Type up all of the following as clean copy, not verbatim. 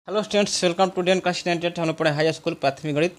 Hello students, welcome to den class 98। हम लोग पढ़े हाई स्कूल प्राथमिक गणित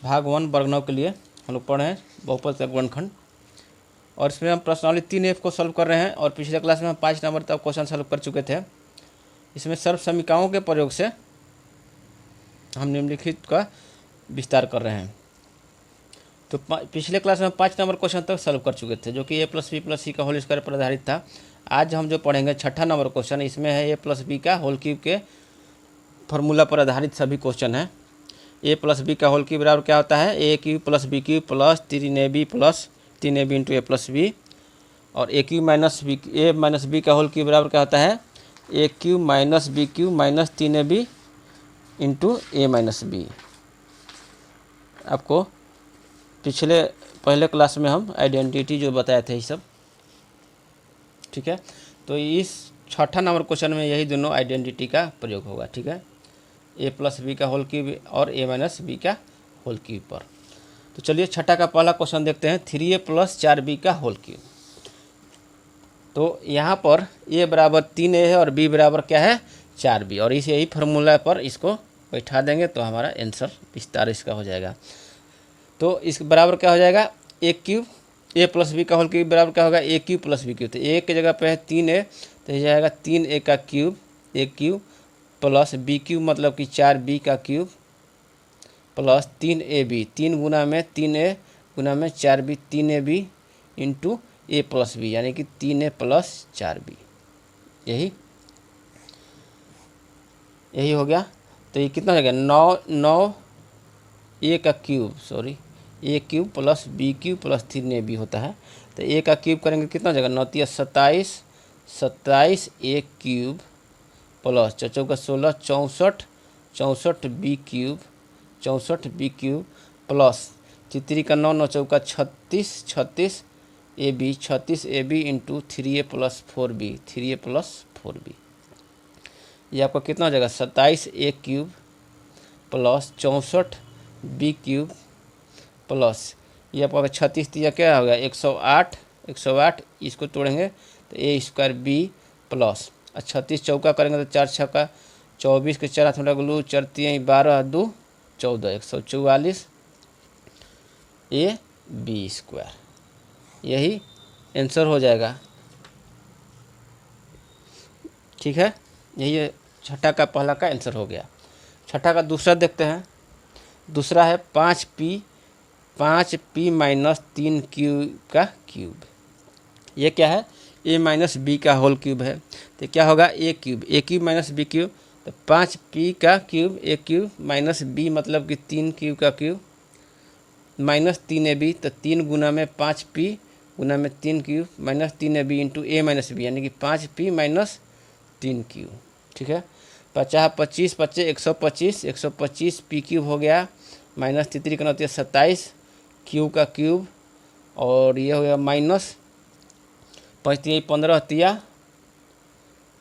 भाग 1 वर्ग 9 के लिए। हम लोग पढ़े हैं बहुपद का गुणनखंड और इसमें हम प्रश्नावली 3F को सॉल्व कर रहे हैं। और पिछले क्लास में हम 5 नंबर तक क्वेश्चन सॉल्व कर चुके थे। इसमें सर्व समीकरणों के प्रयोग से हम निम्नलिखित का विस्तार कर रहे हैं। तो पिछले क्लास में हम 5 नंबर क्वेश्चन तक सॉल्व कर चुके थे, जो कि a+b+c का होल स्क्वायर पर आधारित था। आज हम जो पढ़ेंगे 6ठा नंबर क्वेश्चन, इसमें है a+b का होल क्यूब के फॉर्मूला पर आधारित सभी क्वेश्चन हैं। a+b का होल क्यूब बराबर क्या होता है? a cube plus B cube plus 3ab plus 3ab into a+b। और a माइनस बी का होल क्यूब बराबर क्या होता है? a cube minus B cube minus 3ab into a-b। आपको पहले क्लास में हम आइडेंटिटी जो बताए थे ये सब, ठीक है। तो इस 6ठा नंबर क्वेश्चन में यही दोनों आइडेंटिटी का प्रयोग होगा, ठीक है। a+b का होल क्यूब और a-b का होल क्यूब पर। तो चलिए 6ठा का पहला क्वेश्चन देखते हैं। 3a + 4b का होल क्यूब। तो यहाँ पर a बराबर 3a है और b बराबर क्या है? 4b। और इस यही फार्मूला पर इसको बैठा देंगे तो हमारा आंसर विस्तार इसका हो जाएगा। तो इस बराबर क्या हो जाएगा? a क्यूब a+b का होल क्यूब बराबर क्या होगा? a cube plus b cube. तो a की जगह पे है 3a, तो ये जाएगा 3a का cube a cube plus b cube मतलब कि 4b का क्यूब प्लस 3ab, 3 गुना में 3a गुना में 4b, 3ab इंटू a+b यानी कि 3a + 4b। यही हो गया। तो ये कितना हो गया? 9 a का cube a cube plus b cube plus 3ab होता है। तो a का क्यूब करेंगे कितना हो जाएगा? 9 × 27 a cube plus 4 × 16 64 b cube plus 3 का 9 9 × 36 ab इंटू 3a + 4b। ये आपका कितना हो जाएगा? 27 a cube plus 64 b cube plus ये आपका 36 दिया क्या होगा? 108 इसको तोड़ेंगे तो a² b प्लस 36 चौका करेंगे तो 4 छक्का 24 के 4 हाथ में लगलू 4 3 12 2 14 144 ab²। यही आंसर हो जाएगा, ठीक है। यही 6ठा का पहला का आंसर हो गया। 6ठा का दूसरा देखते हैं। दूसरा है 5p - 3q का क्यूब। ये क्या है? a - b का होल क्यूब है। तो क्या होगा? a cube minus b cube. तो 5p का cube a cube minus b मतलब कि 3q का क्यूब माइनस 3ab। तो 3 गुना में 5p गुना में 3q minus 3ab into a - b यानी कि 5p - 3q, ठीक है। 50 25 25 125 p क्यूब हो गया माइनस 3 का 9 27 क्यू का क्यूब और ये हो गया माइनस 5 3 15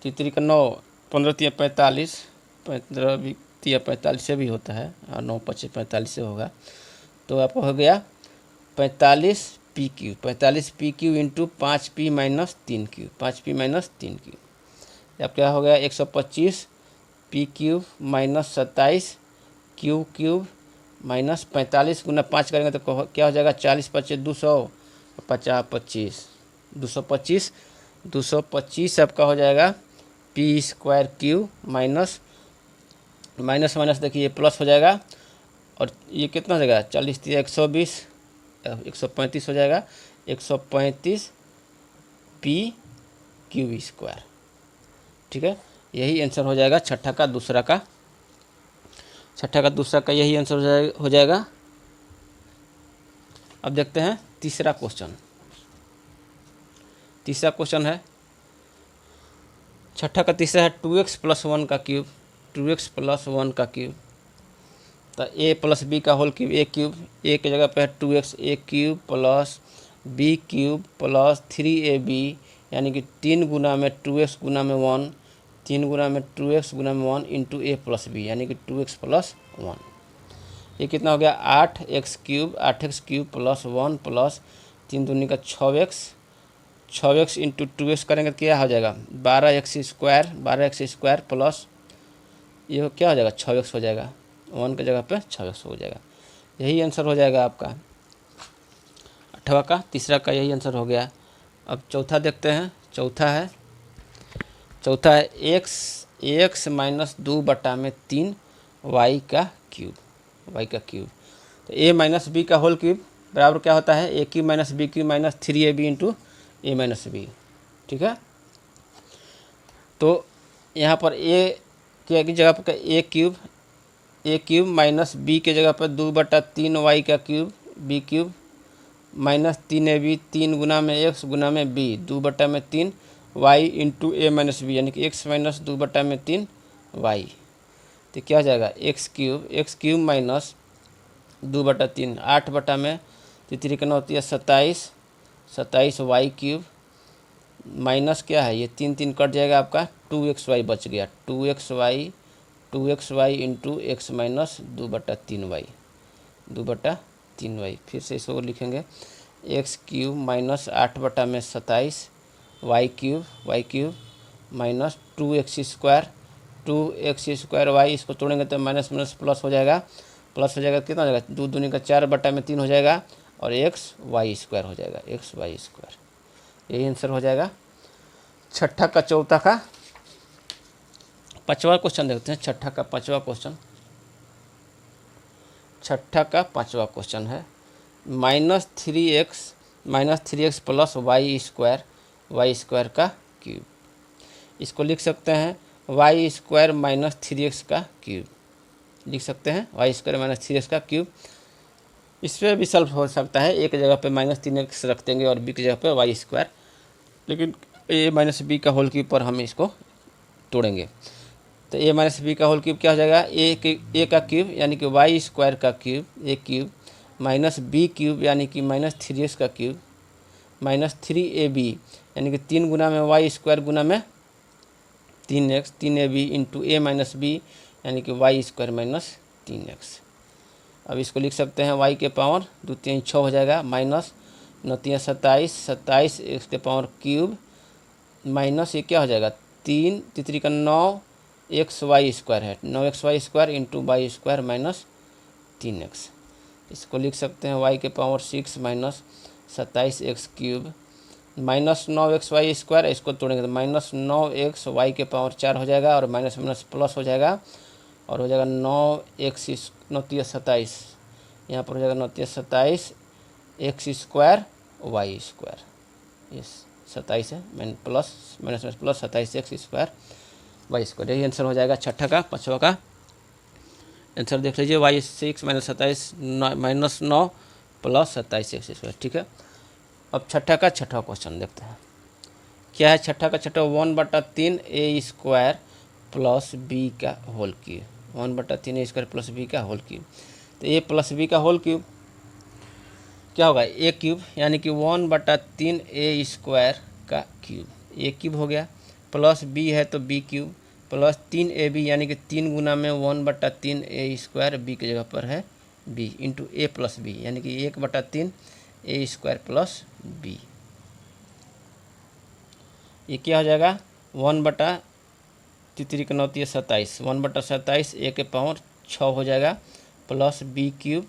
3 का 9 15 3 45 15 भी 3 45 से भी होता है और 9 5 45 से होगा। तो आपको हो गया 45 p cube into 5p - 3q 5p - 3q। अब क्या हो गया? 125 p cube minus 27 cube minus 45 गुना 5 करेंगे तो क्या हो जाएगा? 40 25 200 50 25 225 आपका हो जाएगा p² क्यूब माइनस देखिए प्लस हो जाएगा और ये कितना हो जाएगा? 40 3 120 135 हो जाएगा 135 p³², ठीक है। यही आंसर हो जाएगा 6ठा का दूसरा का। 6ठा का दूसरा का यही आंसर हो जाएगा। अब देखते हैं तीसरा क्वेश्चन। तीसरा क्वेश्चन है 6ठा का तीसरा है 2x + 1 का क्यूब। 2x + 1 का क्यूब। तो a + b का whole cube a cube. a की जगह पे है 2x a cube plus b cube plus 3ab यानी कि 3 गुना में 2x गुना में 1 3 गुना में 2x गुना में 1 इंटू a+b यानी कि 2x + 1। ये कितना हो गया? 8x क्यूब प्लस 1 प्लस 3 दूनी का 6x इंटू 2x करेंगे तो क्या हो जाएगा? 12x² प्लस ये क्या हो जाएगा 6x हो जाएगा, 1 की जगह पे 6x हो जाएगा। यही आंसर हो जाएगा आपका 8वां का, तीसरा का यही आंसर हो गया। अब चौथा देखते हैं। चौथा है x माइनस 2/3 y का क्यूब। तो a माइनस बी का होल क्यूब बराबर क्या होता है, a cube minus B cube minus 3ab into A minus B. ठीक है, तो यहाँ पर a की जगह पर a क्यूब माइनस बी के जगह पर 2/3 y का cube b cube minus 3ab, 3 गुना में x गुना में b, 2/3 y into A minus B, यानी कि x माइनस 2/3 y। तो क्या हो जाएगा एक्स क्यूब माइनस 2/3, 8 बटा में 3 का 9 होती है 27 वाई क्यूब माइनस क्या है ये 3 कट जाएगा, आपका 2xy बच गया, 2xy into x minus 2/3y। फिर से इसको लिखेंगे एक्स क्यूब माइनस 8 बटा में 27 Y cube minus 2x² Y, इसको तोड़ेंगे तो माइनस माइनस प्लस हो जाएगा, कितना हो जाएगा 2 दूनी का 4/3 हो जाएगा और xy² हो जाएगा, xy²। यही आंसर हो जाएगा छठा का। चौथा का पाँचवा क्वेश्चन देखते हैं। छठा का पाँचवा क्वेश्चन है -3x प्लस y² का क्यूब। इसको लिख सकते हैं y² माइनस 3x का क्यूब, लिख सकते हैं y² माइनस 3x का क्यूब। इस पर भी सॉल्व हो सकता है, एक जगह पे -3x रख देंगे और बी की जगह पे y², लेकिन a माइनस बी का होल क्यूब पर हम इसको तोड़ेंगे। तो a माइनस बी का होल क्यूब क्या हो जाएगा, a का क्यूब यानी कि y² का cube, a cube minus B cube यानी कि माइनस 3x का क्यूब माइनस 3ab यानी कि 3 गुना में y² गुना में 3x, 3ab into A minus B यानी कि y² माइनस 3x। अब इसको लिख सकते हैं y के पावर 2 3 6 हो जाएगा, माइनस 9 3 27 x के पावर क्यूब माइनस ये क्या हो जाएगा 3 3 का 9 xy² है, 9xy² into y² minus 3x। इसको लिख सकते हैं y के power 6 minus 27x cube minus 9xy², इसको तोड़ेंगे तो माइनस 9xy के पावर 4 हो जाएगा और माइनस माइनस प्लस हो जाएगा और हो जाएगा 9x 9 3 27, यहाँ पर हो जाएगा 9 3 27 x² y², ये 27 है minus minus plus 27 x² y²। यही आंसर हो जाएगा छठा का। पाँचवा का आंसर देख लीजिए y6 minus 27 minus 9 plus 27 x²। ठीक है, अब छठा क्वेश्चन देखते हैं। क्या है छठा का? 1/3 a² प्लस बी का whole cube, 1/3 a² plus B का होल क्यूब। तो a प्लस बी का होल क्यूब क्या होगा, a क्यूब यानी कि 1/3 a² का क्यूब, a क्यूब हो गया, प्लस b है तो b क्यूब प्लस 3ab यानी कि 3 गुना में 1/3 a² b की जगह पर है b into a plus b यानी कि 1/3 a² प्लस b। ये क्या हो जाएगा 1/3 का 9 27, 1/27 a के पावर 6 हो जाएगा प्लस b क्यूब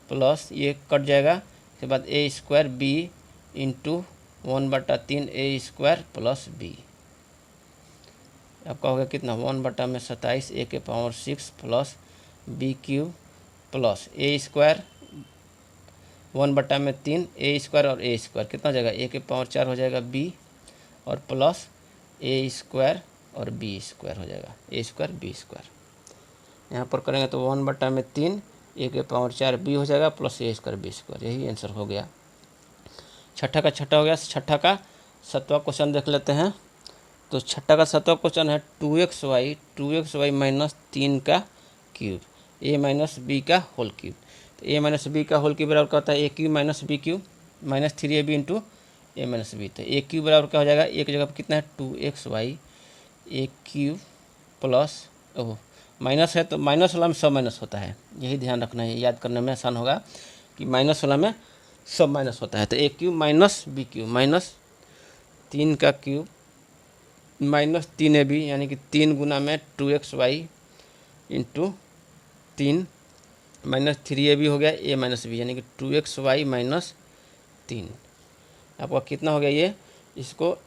प्लस ये कट जाएगा, उसके बाद a² b into 1/3 a² plus b। आपका होगा कितना 1/27 a के power 6 plus b cube plus a² 1/3 a² और a² कितना हो जाएगा a के पावर 4 हो जाएगा b और प्लस a² और b² हो जाएगा a² b²। यहाँ पर करेंगे तो 1/3 a के पावर 4 b हो जाएगा प्लस a² b²। यही आंसर हो गया छठा का हो गया। छठा का सातवां क्वेश्चन देख लेते हैं। तो छठा का सातवां क्वेश्चन है 2xy माइनस 3 का क्यूब a माइनस बी का होल क्यूब। तो a माइनस बी का होल क्यूब बराबर क्या होता है a cube minus B cube minus 3ab into A minus B. तो a क्यूब बराबर क्या हो जाएगा, एक जगह पर कितना है 2xy a cube plus minus है तो माइनस वाला में सब माइनस होता है, यही ध्यान रखना है, याद करने में आसान होगा कि माइनस वाला में सब माइनस होता है। तो a cube minus B cube minus 3 का क्यूब माइनस 3ab यानी कि 3 गुना में 2xy इंटू 3 माइनस 3ab हो गया a माइनस बी यानी कि 2xy माइनस 3। आपका कितना हो गया ये, इसको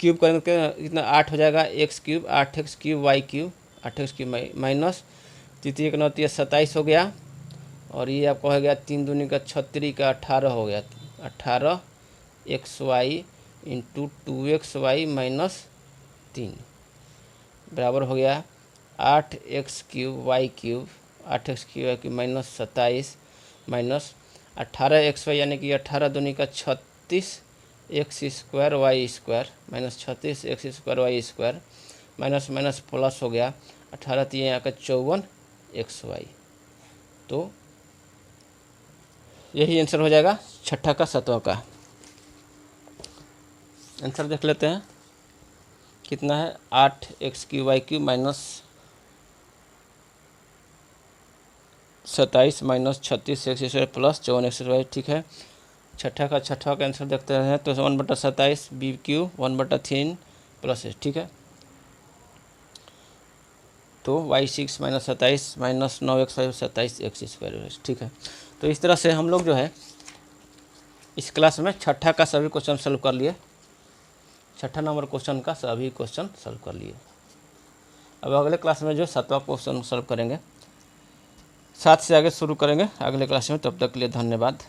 क्यूब करेंगे तो कितना 8 हो जाएगा, X cube 8x cube Y cube 8x cube minus 3 का 9 27 हो गया, और ये आपका हो गया 3 दूनी का 36 का 18 हो गया, 18xy इंटू 2xy माइनस 3 बराबर हो गया 8x cube Y cube 8x cube minus 27 minus 18xy यानी कि 18 दूनी का 36 X square Y square minus 36 X square Y square minus minus plus हो गया 18 3 यहाँ का 54 एक्स वाई। तो यही आंसर हो जाएगा छठा का सतवा का। आंसर देख लेते हैं कितना है, 8x cube Y cube minus 27 minus 36 X square plus 54 X Y. ठीक है, छठा का आंसर देखते हैं तो 1/27 बी क्यू 1/3 प्लस है। ठीक है, तो y6 minus 27 minus 9x5 27 x square. ठीक है, तो इस तरह से हम लोग जो है इस क्लास में छठा का सभी क्वेश्चन सॉल्व कर लिए, छठा नंबर क्वेश्चन का सभी क्वेश्चन सॉल्व कर लिए। अब अगले क्लास में जो 7वां क्वेश्चन सॉल्व करेंगे, 7 से आगे शुरू करेंगे अगले क्लास में। तब तक के लिए धन्यवाद।